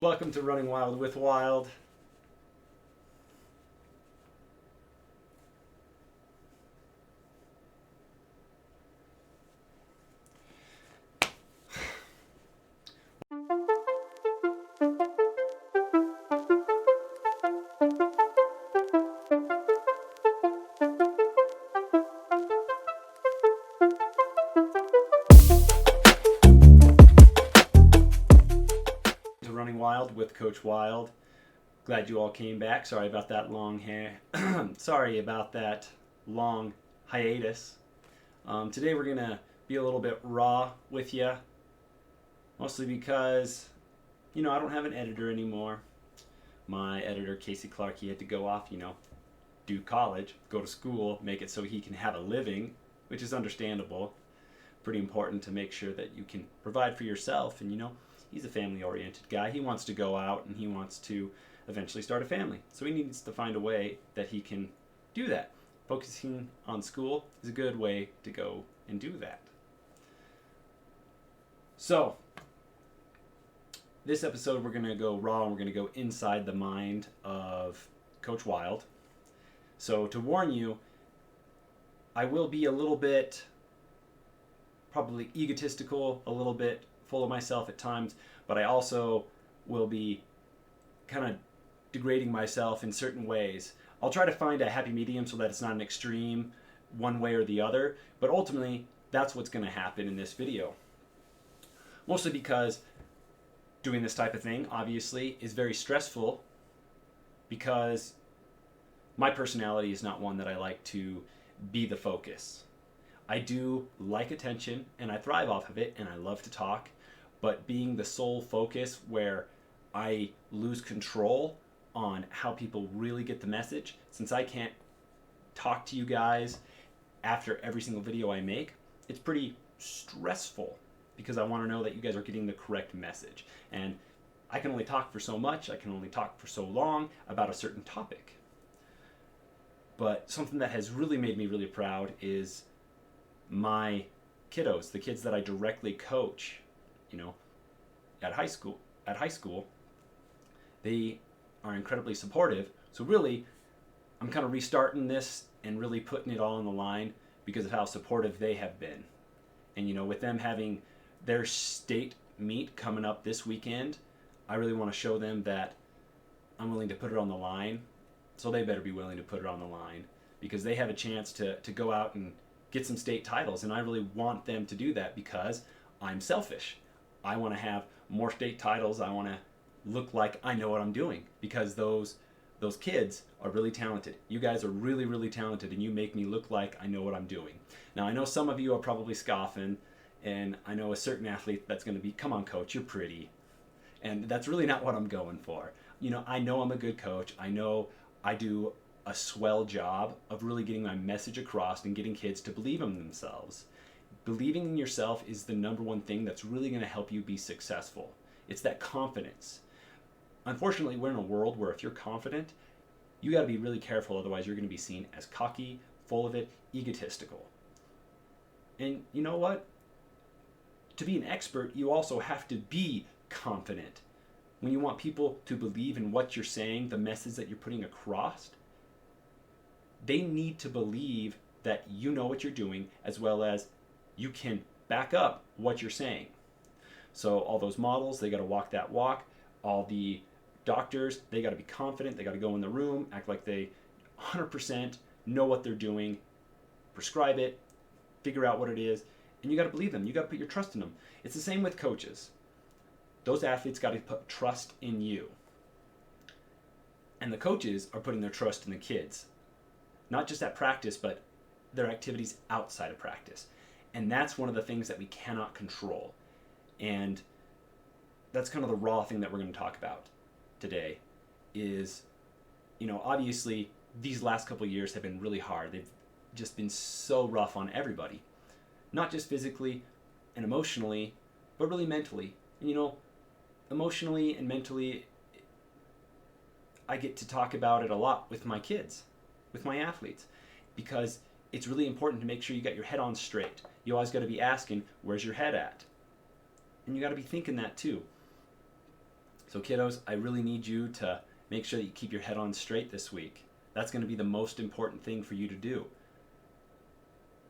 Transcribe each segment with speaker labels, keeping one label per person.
Speaker 1: Welcome to Running Wild with Wild. Running Wild with Coach Wilde. Glad you all came back. Sorry about that long hiatus. Today we're gonna be a little bit raw with you, mostly because I don't have an editor anymore. My editor, Casey Clark, he had to go off, do college, go to school, make it so he can have a living, which is understandable. Pretty important to make sure that you can provide for yourself, and he's a family-oriented guy. He wants to go out and he wants to eventually start a family. So he needs to find a way that he can do that. Focusing on school is a good way to go and do that. So, this episode we're going to go raw and we're going to go inside the mind of Coach Wilde. So, to warn you, I will be a little bit probably egotistical, a little bit full of myself at times, but I also will be kind of degrading myself in certain ways. I'll try to find a happy medium so that it's not an extreme one way or the other, but ultimately that's what's going to happen in this video. Mostly because doing this type of thing obviously is very stressful, because my personality is not one that I like to be the focus. I do like attention and I thrive off of it and I love to talk, but being the sole focus where I lose control on how people really get the message, since I can't talk to you guys after every single video I make, it's pretty stressful because I want to know that you guys are getting the correct message. And I can only talk for so much, I can only talk for so long about a certain topic. But something that has really made me really proud is my kiddos, the kids that I directly coach, at high school, they are incredibly supportive. So really, I'm kind of restarting this and really putting it all on the line because of how supportive they have been. And with them having their state meet coming up this weekend, I really want to show them that I'm willing to put it on the line. So they better be willing to put it on the line, because they have a chance to go out and get some state titles, and I really want them to do that because I'm selfish. I want to have more state titles. I want to look like I know what I'm doing, because those kids are really talented. You guys are really, really talented, and you make me look like I know what I'm doing. Now, I know some of you are probably scoffing, and I know a certain athlete that's going to be, come on, coach, you're pretty. And that's really not what I'm going for. I know I'm a good coach. I know I do a swell job of really getting my message across and getting kids to believe in themselves. Believing in yourself is the number one thing that's really going to help you be successful. It's that confidence. Unfortunately, we're in a world where if you're confident, you got to be really careful, otherwise you're going to be seen as cocky, full of it, egotistical. And you know what? To be an expert, you also have to be confident. When you want people to believe in what you're saying, the message that you're putting across, they need to believe that you know what you're doing, as well as you can back up what you're saying. So all those models, they got to walk that walk. All the doctors, they got to be confident. They got to go in the room, act like they 100% know what they're doing, prescribe it, figure out what it is, and you got to believe them. You got to put your trust in them. It's the same with coaches. Those athletes got to put trust in you. And the coaches are putting their trust in the kids. Not just at practice, but their activities outside of practice. And that's one of the things that we cannot control. And that's kind of the raw thing that we're going to talk about today is, obviously these last couple of years have been really hard. They've just been so rough on everybody. Not just physically and emotionally, but really mentally. Emotionally and mentally, I get to talk about it a lot with my kids, with my athletes, because it's really important to make sure you got your head on straight. You always got to be asking, where's your head at? And you got to be thinking that too. So kiddos, I really need you to make sure that you keep your head on straight this week. That's going to be the most important thing for you to do.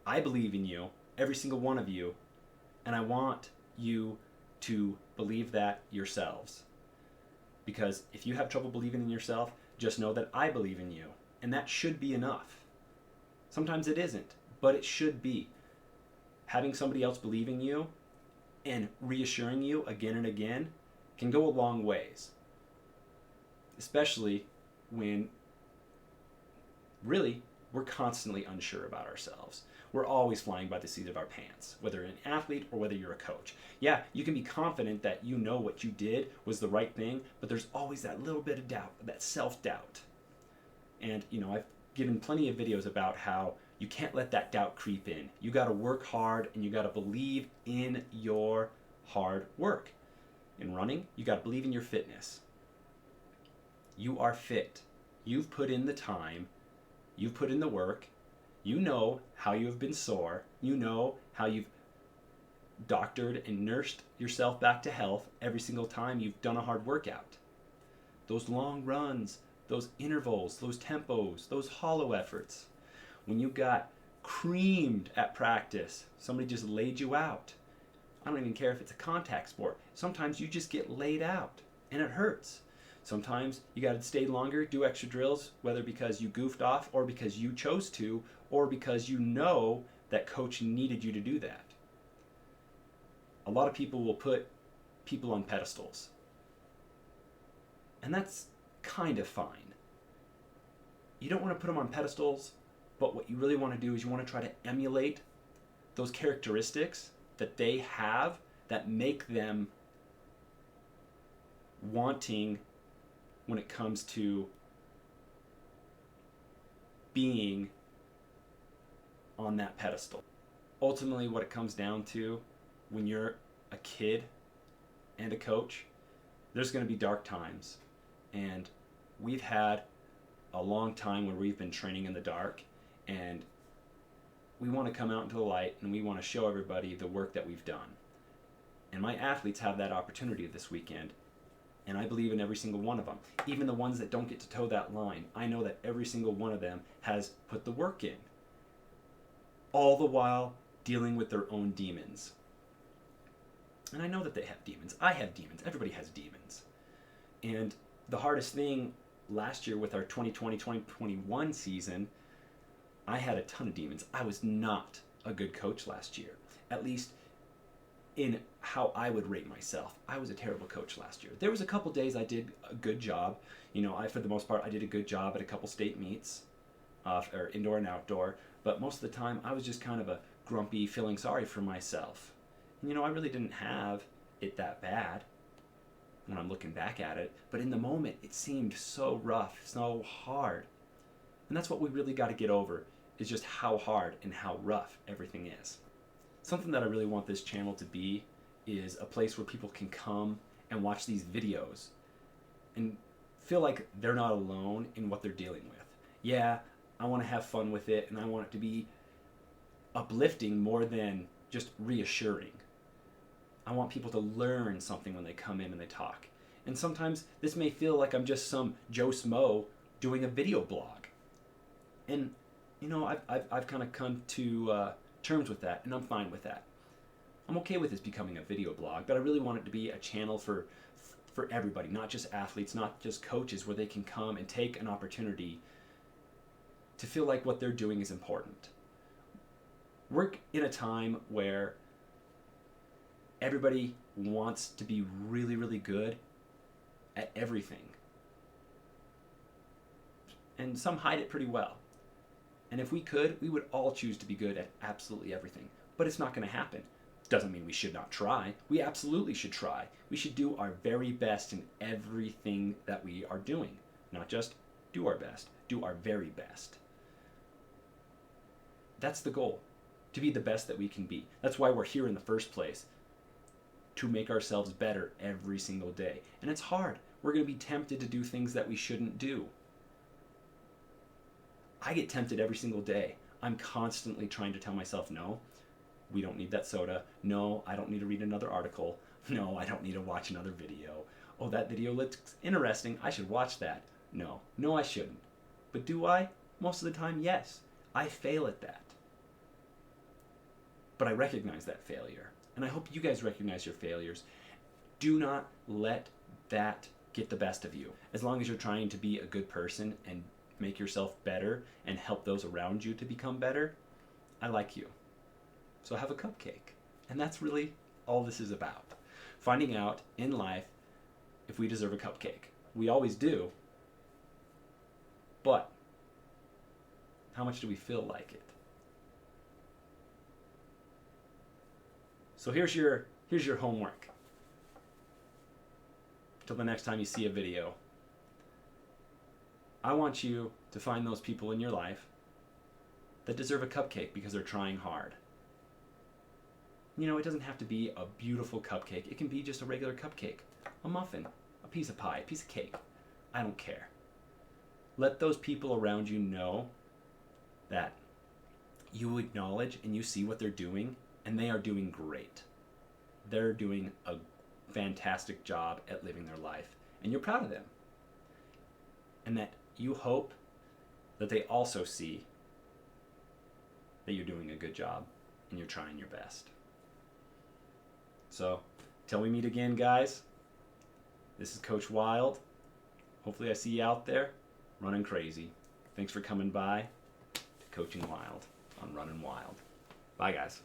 Speaker 1: I believe in you, every single one of you, and I want you to believe that yourselves. Because if you have trouble believing in yourself, just know that I believe in you, and that should be enough. Sometimes it isn't, but it should be. Having somebody else believing you and reassuring you again and again can go a long ways. Especially when really we're constantly unsure about ourselves. We're always flying by the seat of our pants, whether you're an athlete or whether you're a coach. Yeah, you can be confident that you know what you did was the right thing, but there's always that little bit of doubt, that self-doubt. And, I've given plenty of videos about how you can't let that doubt creep in. You got to work hard and you got to believe in your hard work. In running, you got to believe in your fitness. You are fit. You've put in the time. You've put in the work. You know how you have been sore. You know how you've doctored and nursed yourself back to health every single time you've done a hard workout. Those long runs, those intervals, those tempos, those hollow efforts. When you got creamed at practice, somebody just laid you out. I don't even care if it's a contact sport. Sometimes you just get laid out and it hurts. Sometimes you got to stay longer, do extra drills, whether because you goofed off or because you chose to, or because you know that coach needed you to do that. A lot of people will put people on pedestals. And that's kind of fine. You don't want to put them on pedestals, but what you really want to do is you want to try to emulate those characteristics that they have that make them wanting when it comes to being on that pedestal. Ultimately, what it comes down to when you're a kid and a coach, there's going to be dark times. And we've had a long time where we've been training in the dark, and we want to come out into the light and we want to show everybody the work that we've done. And my athletes have that opportunity this weekend. And I believe in every single one of them. Even the ones that don't get to toe that line, I know that every single one of them has put the work in. All the while dealing with their own demons. And I know that they have demons. I have demons. Everybody has demons. And the hardest thing last year with our 2020-2021 season, I had a ton of demons. I was not a good coach last year. At least in how I would rate myself. I was a terrible coach last year. There was a couple days I did a good job. For the most part, I did a good job at a couple state meets, or indoor and outdoor. But most of the time, I was just kind of a grumpy, feeling sorry for myself. And, I really didn't have it that bad when I'm looking back at it. But in the moment, it seemed so rough, so hard. And that's what we really got to get over, is just how hard and how rough everything is. Something that I really want this channel to be is a place where people can come and watch these videos and feel like they're not alone in what they're dealing with. Yeah, I want to have fun with it, and I want it to be uplifting more than just reassuring. I want people to learn something when they come in and they talk. And sometimes this may feel like I'm just some Joe Smo doing a video blog. And, I've kind of come to terms with that, and I'm fine with that. I'm okay with this becoming a video blog, but I really want it to be a channel for everybody, not just athletes, not just coaches, where they can come and take an opportunity to feel like what they're doing is important. We're in a time where everybody wants to be really, really good at everything. And some hide it pretty well. And if we could, we would all choose to be good at absolutely everything. But it's not going to happen. Doesn't mean we should not try. We absolutely should try. We should do our very best in everything that we are doing. Not just do our best, do our very best. That's the goal, to be the best that we can be. That's why we're here in the first place, to make ourselves better every single day. And it's hard. We're going to be tempted to do things that we shouldn't do. I get tempted every single day. I'm constantly trying to tell myself, no, we don't need that soda. No, I don't need to read another article. No, I don't need to watch another video. Oh, that video looks interesting. I should watch that. No, I shouldn't. But do I? Most of the time, yes. I fail at that. But I recognize that failure. And I hope you guys recognize your failures. Do not let that get the best of you. As long as you're trying to be a good person and make yourself better and help those around you to become better, I like you. So have a cupcake. And that's really all this is about. Finding out in life if we deserve a cupcake. We always do. But how much do we feel like it? So here's your homework. Till the next time you see a video. I want you to find those people in your life that deserve a cupcake because they're trying hard. You know, it doesn't have to be a beautiful cupcake. It can be just a regular cupcake, a muffin, a piece of pie, a piece of cake. I don't care. Let those people around you know that you acknowledge and you see what they're doing, and they are doing great. They're doing a fantastic job at living their life, and you're proud of them. And that you hope that they also see that you're doing a good job and you're trying your best. So, till we meet again, guys, this is Coach Wilde. Hopefully I see you out there running crazy. Thanks for coming by to Coaching Wild on Runningwilde. Bye, guys.